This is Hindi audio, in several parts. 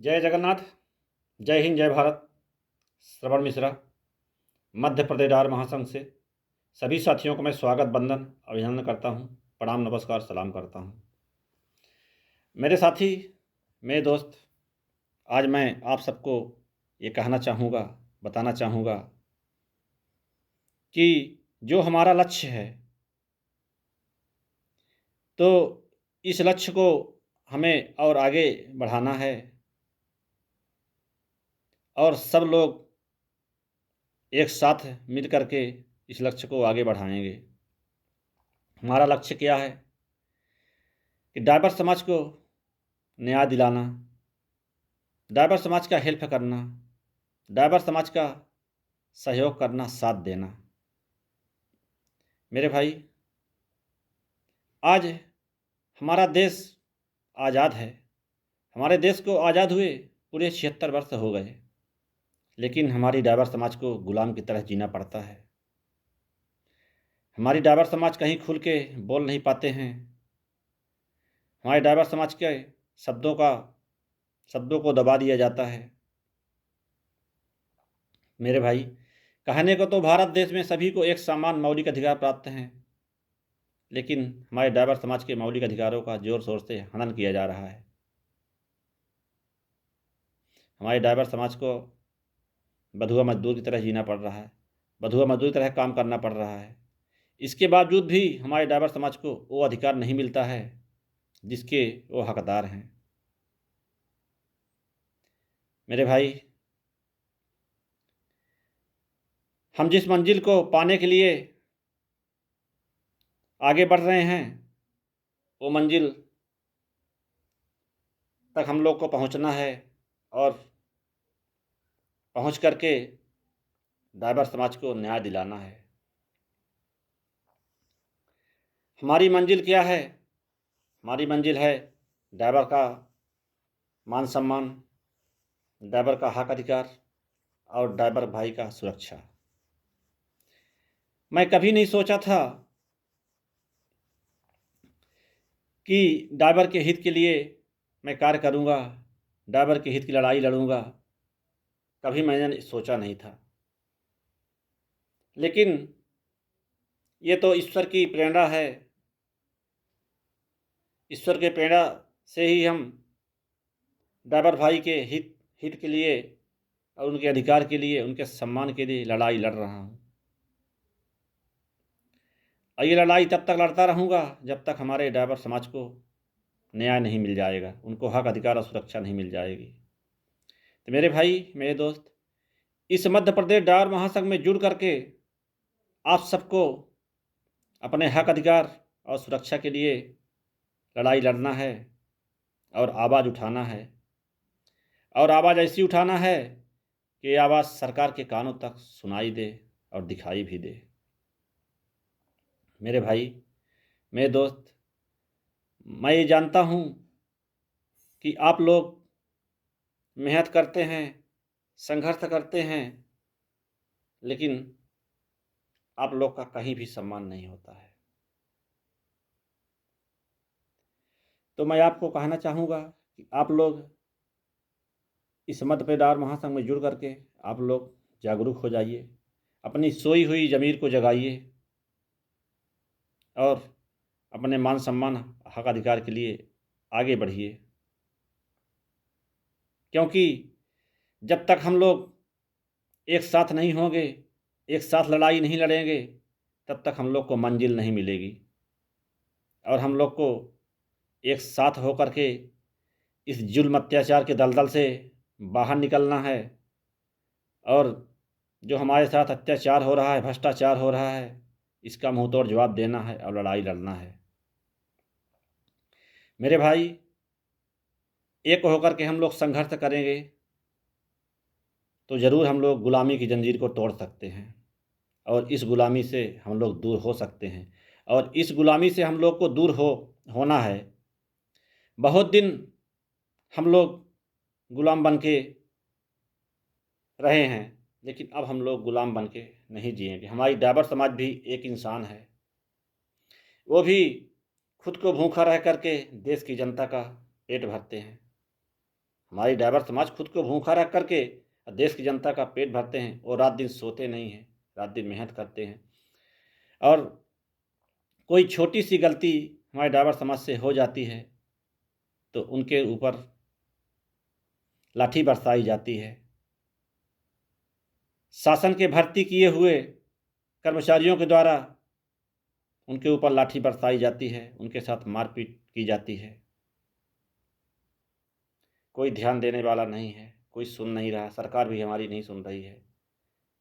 जय जगन्नाथ। जय हिंद, जय भारत। श्रवण मिश्रा, मध्य प्रदेश डार महासंघ से सभी साथियों को मैं स्वागत, वंदन, अभिनंदन करता हूँ। प्रणाम, नमस्कार, सलाम करता हूँ। मेरे साथी, मेरे दोस्त, आज मैं आप सबको ये कहना चाहूँगा, बताना चाहूँगा कि जो हमारा लक्ष्य है, तो इस लक्ष्य को हमें और आगे बढ़ाना है और सब लोग एक साथ मिल कर के इस लक्ष्य को आगे बढ़ाएंगे। हमारा लक्ष्य क्या है कि डाइवर समाज को न्याय दिलाना, डाइवर समाज का हेल्प करना, डाइवर समाज का सहयोग करना, साथ देना। मेरे भाई, आज हमारा देश आज़ाद है। हमारे देश को आज़ाद हुए पूरे 76 वर्ष हो गए, लेकिन हमारी डाइवर समाज को गुलाम की तरह जीना पड़ता है। हमारी डाइवर समाज कहीं खुल के बोल नहीं पाते हैं। हमारे डाइवर समाज के शब्दों को दबा दिया जाता है। मेरे भाई, कहने को तो भारत देश में सभी को एक समान मौलिक अधिकार प्राप्त हैं, लेकिन हमारे डाइवर समाज के मौलिक अधिकारों का जोर शोर से हनन किया जा रहा है। हमारे डाइवर समाज को बंधुआ मजदूर की तरह जीना पड़ रहा है, बंधुआ मजदूर की तरह काम करना पड़ रहा है। इसके बावजूद भी हमारे डाइवर समाज को वो अधिकार नहीं मिलता है जिसके वो हकदार हैं। मेरे भाई, हम जिस मंजिल को पाने के लिए आगे बढ़ रहे हैं, वो मंजिल तक हम लोग को पहुंचना है और पहुंच करके डाइवर समाज को न्याय दिलाना है। हमारी मंजिल क्या है? हमारी मंजिल है डाइवर का मान सम्मान, डाइवर का हक अधिकार और डाइवर भाई का सुरक्षा। मैं कभी नहीं सोचा था कि डाइवर के हित के लिए मैं कार्य करूंगा, डाइवर के हित की लड़ाई लड़ूंगा। कभी मैंने सोचा नहीं था, लेकिन ये तो ईश्वर की प्रेरणा है। ईश्वर के प्रेरणा से ही हम डाइवर भाई के हित के लिए और उनके अधिकार के लिए, उनके सम्मान के लिए लड़ाई लड़ रहा हूँ। और ये लड़ाई तब तक लड़ता रहूँगा जब तक हमारे डाइवर समाज को न्याय नहीं मिल जाएगा, उनको हक अधिकार और सुरक्षा नहीं मिल जाएगी। तो मेरे भाई, मेरे दोस्त, इस मध्य प्रदेश डाइवर महासंघ में जुड़ करके आप सबको अपने हक अधिकार और सुरक्षा के लिए लड़ाई लड़ना है और आवाज़ उठाना है। और आवाज़ ऐसी उठाना है कि आवाज़ सरकार के कानों तक सुनाई दे और दिखाई भी दे। मेरे भाई, मेरे दोस्त, मैं ये जानता हूँ कि आप लोग मेहनत करते हैं, संघर्ष करते हैं, लेकिन आप लोग का कहीं भी सम्मान नहीं होता है। तो मैं आपको कहना चाहूँगा कि आप लोग इस मध्य प्रदेश डाइवर महासंघ में जुड़ करके आप लोग जागरूक हो जाइए, अपनी सोई हुई ज़मीर को जगाइए और अपने मान सम्मान, हक अधिकार के लिए आगे बढ़िए। क्योंकि जब तक हम लोग एक साथ नहीं होंगे, एक साथ लड़ाई नहीं लड़ेंगे, तब तक हम लोग को मंजिल नहीं मिलेगी। और हम लोग को एक साथ होकर के इस जुल्म अत्याचार के दलदल से बाहर निकलना है और जो हमारे साथ अत्याचार हो रहा है, भ्रष्टाचार हो रहा है, इसका मुंहतोड़ जवाब देना है और लड़ाई लड़ना है। मेरे भाई, एक होकर के हम लोग संघर्ष करेंगे तो ज़रूर हम लोग गुलामी की जंजीर को तोड़ सकते हैं और इस गुलामी से हम लोग दूर हो सकते हैं। और इस गुलामी से हम लोग को दूर होना है। बहुत दिन हम लोग गुलाम बन के रहे हैं, लेकिन अब हम लोग गुलाम बन के नहीं जिएंगे। हमारी डाइवर समाज भी एक इंसान है, वो भी खुद को भूखा रह करके देश की जनता का पेट भरते हैं। हमारी ड्राइवर समाज खुद को भूखा रख करके देश की जनता का पेट भरते हैं और रात दिन सोते नहीं हैं, रात दिन मेहनत करते हैं। और कोई छोटी सी गलती हमारे ड्राइवर समाज से हो जाती है तो उनके ऊपर लाठी बरसाई जाती है। शासन के भर्ती किए हुए कर्मचारियों के द्वारा उनके ऊपर लाठी बरसाई जाती है, उनके साथ मारपीट की जाती है। कोई ध्यान देने वाला नहीं है, कोई सुन नहीं रहा, सरकार भी हमारी नहीं सुन रही है।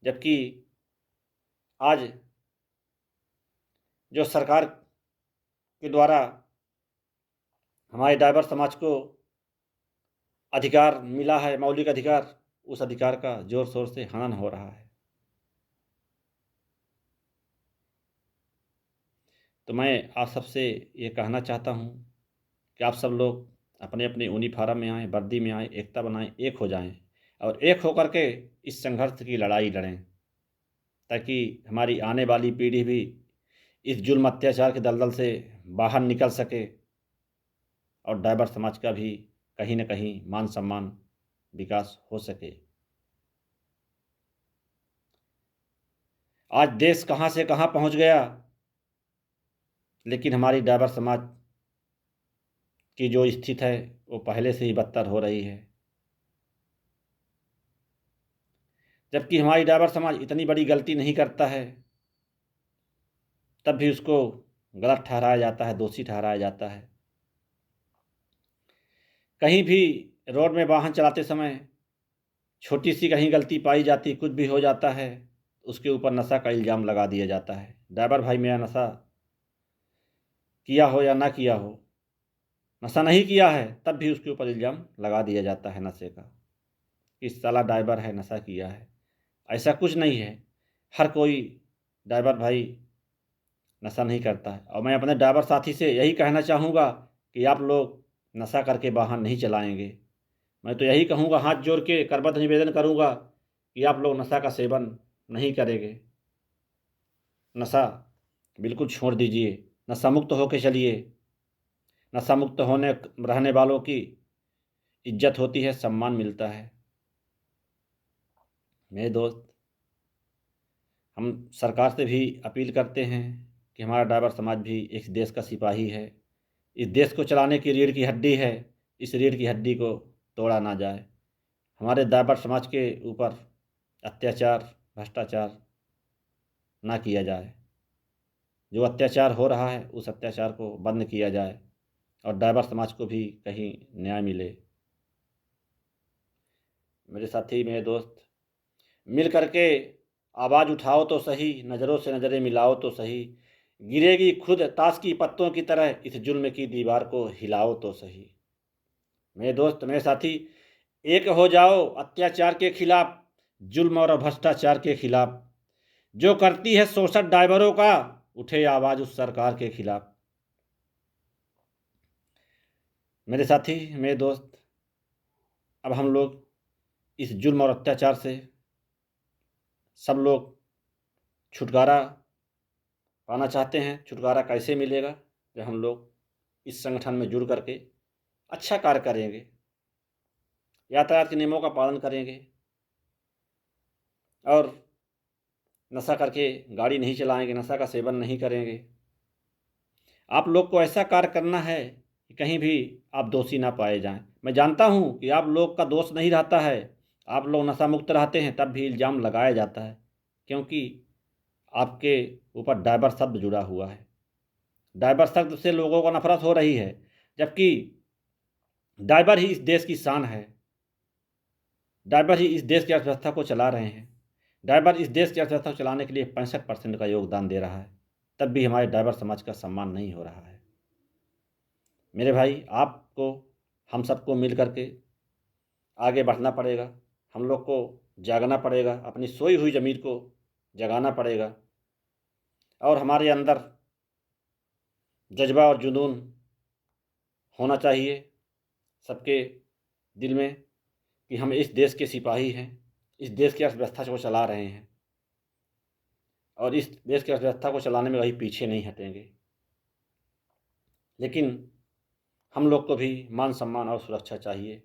जबकि आज जो सरकार के द्वारा हमारे ड्राइवर समाज को अधिकार मिला है, मौलिक अधिकार, उस अधिकार का जोर शोर से हनन हो रहा है। तो मैं आप सबसे ये कहना चाहता हूँ कि आप सब लोग अपने अपने यूनिफॉर्म में आएँ, वर्दी में आएँ, एकता बनाएं, एक हो जाएं और एक होकर के इस संघर्ष की लड़ाई लड़ें, ताकि हमारी आने वाली पीढ़ी भी इस जुल्म अत्याचार के दलदल से बाहर निकल सके और ड्राइवर समाज का भी कहीं न कहीं मान सम्मान विकास हो सके। आज देश कहाँ से कहाँ पहुँच गया, लेकिन हमारी ड्राइवर समाज की जो स्थिति है वो पहले से ही बदतर हो रही है। जबकि हमारी ड्राइवर समाज इतनी बड़ी गलती नहीं करता है, तब भी उसको गलत ठहराया जाता है, दोषी ठहराया जाता है। कहीं भी रोड में वाहन चलाते समय छोटी सी कहीं गलती पाई जाती, कुछ भी हो जाता है, उसके ऊपर नशा का इल्ज़ाम लगा दिया जाता है। ड्राइवर भाई मेरा नशा किया हो या ना किया हो, नशा नहीं किया है तब भी उसके ऊपर इल्ज़ाम लगा दिया जाता है नशे का, कि साला ड्राइवर है, नशा किया है। ऐसा कुछ नहीं है, हर कोई ड्राइवर भाई नशा नहीं करता है। और मैं अपने ड्राइवर साथी से यही कहना चाहूँगा कि आप लोग नशा करके वाहन नहीं चलाएंगे। मैं तो यही कहूँगा, हाथ जोड़ के करबद्ध निवेदन करूँगा कि आप लोग नशा का सेवन नहीं करेंगे, नशा बिल्कुल छोड़ दीजिए, नशा मुक्त होकर चलिए। नशा मुक्त होने रहने वालों की इज्जत होती है, सम्मान मिलता है। मेरे दोस्त, हम सरकार से भी अपील करते हैं कि हमारा ड्राइवर समाज भी इस देश का सिपाही है, इस देश को चलाने की रीढ़ की हड्डी है। इस रीढ़ की हड्डी को तोड़ा ना जाए। हमारे ड्राइवर समाज के ऊपर अत्याचार, भ्रष्टाचार ना किया जाए। जो अत्याचार हो रहा है उस अत्याचार को बंद किया जाए और ड्राइवर समाज को भी कहीं न्याय मिले। मेरे साथी, मेरे दोस्त, मिल करके आवाज़ उठाओ तो सही, नज़रों से नज़रें मिलाओ तो सही, गिरेगी खुद ताश की पत्तों की तरह, इस जुल्म की दीवार को हिलाओ तो सही। मेरे दोस्त, मेरे साथी, एक हो जाओ अत्याचार के खिलाफ, जुल्म और भ्रष्टाचार के खिलाफ। जो करती है शोषण ड्राइवरों का, उठे आवाज़ उस सरकार के खिलाफ। मेरे साथी, मेरे दोस्त, अब हम लोग इस जुल्म और अत्याचार से सब लोग छुटकारा पाना चाहते हैं। छुटकारा कैसे मिलेगा? जब हम लोग इस संगठन में जुड़ करके अच्छा कार्य करेंगे, यातायात के नियमों का पालन करेंगे और नशा करके गाड़ी नहीं चलाएंगे, नशा का सेवन नहीं करेंगे। आप लोग को ऐसा कार्य करना है कि कहीं भी आप दोषी ना पाए जाएं। मैं जानता हूं कि आप लोग का दोष नहीं रहता है, आप लोग नशा मुक्त रहते हैं, तब भी इल्ज़ाम लगाया जाता है, क्योंकि आपके ऊपर ड्राइवर शब्द जुड़ा हुआ है। ड्राइवर शब्द से लोगों को नफरत हो रही है, जबकि ड्राइवर ही इस देश की शान है। ड्राइवर ही इस देश की अर्थव्यवस्था को चला रहे हैं। ड्राइवर इस देश की अर्थव्यवस्था को चलाने के लिए 65% का योगदान दे रहा है, तब भी हमारे ड्राइवर समाज का सम्मान नहीं हो रहा है। मेरे भाई, आपको, हम सबको मिल करके आगे बढ़ना पड़ेगा। हम लोग को जागना पड़ेगा, अपनी सोई हुई ज़मीर को जगाना पड़ेगा और हमारे अंदर जज्बा और जुनून होना चाहिए सबके दिल में कि हम इस देश के सिपाही हैं, इस देश की अर्थव्यवस्था को चला रहे हैं और इस देश की अर्थव्यवस्था को चलाने में कहीं पीछे नहीं हटेंगे। लेकिन हम लोग को भी मान सम्मान और सुरक्षा चाहिए।